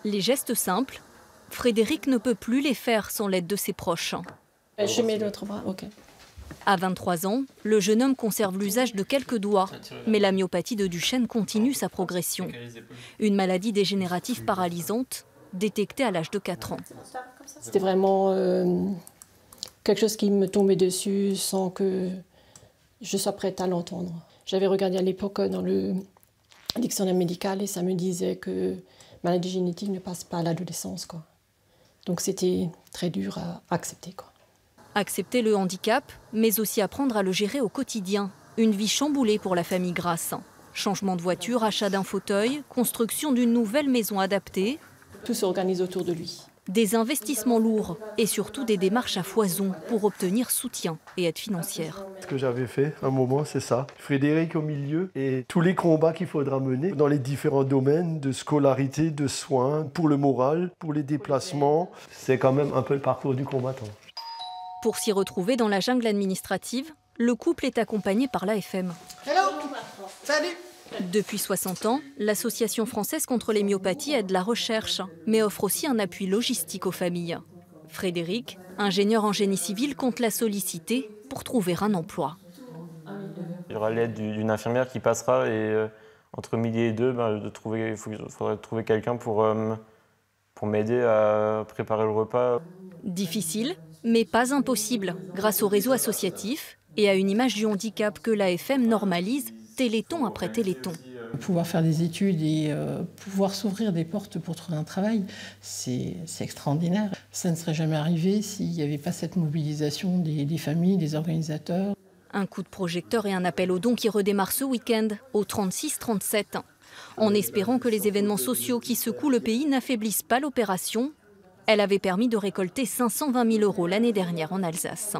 Les gestes simples, Frédéric ne peut plus les faire sans l'aide de ses proches. Je mets l'autre bras, ok. À 23 ans, le jeune homme conserve l'usage de quelques doigts, mais la myopathie de Duchenne continue sa progression. Une maladie dégénérative paralysante, détectée à l'âge de 4 ans. C'était vraiment quelque chose qui me tombait dessus sans que je sois prête à l'entendre. J'avais regardé à l'époque dans le dictionnaire médical et ça me disait que maladie génétique ne passe pas à l'adolescence, quoi. Donc c'était très dur à accepter, quoi. Accepter le handicap, mais aussi apprendre à le gérer au quotidien. Une vie chamboulée pour la famille Grasse. Changement de voiture, achat d'un fauteuil, construction d'une nouvelle maison adaptée. Tout s'organise autour de lui. Des investissements lourds et surtout des démarches à foison pour obtenir soutien et aide financière. Ce que j'avais fait à un moment, c'est ça. Frédéric au milieu et tous les combats qu'il faudra mener dans les différents domaines de scolarité, de soins, pour le moral, pour les déplacements. C'est quand même un peu le parcours du combattant. Pour s'y retrouver dans la jungle administrative, le couple est accompagné par l'AFM. Hello. Salut. Depuis 60 ans, l'Association française contre les myopathies aide la recherche, mais offre aussi un appui logistique aux familles. Frédéric, ingénieur en génie civil, compte la solliciter pour trouver un emploi. Il y aura l'aide d'une infirmière qui passera et entre midi et deux, il faudrait trouver quelqu'un pour m'aider à préparer le repas. Difficile, mais pas impossible, grâce au réseau associatif et à une image du handicap que l'AFM normalise, téléthon après téléthon. Pouvoir faire des études et pouvoir s'ouvrir des portes pour trouver un travail, c'est extraordinaire. Ça ne serait jamais arrivé s'il n'y avait pas cette mobilisation des familles, des organisateurs. Un coup de projecteur et un appel aux dons qui redémarre ce week-end au 36-37, en espérant que les événements sociaux qui secouent le pays n'affaiblissent pas l'opération. Elle avait permis de récolter 520 000 € l'année dernière en Alsace.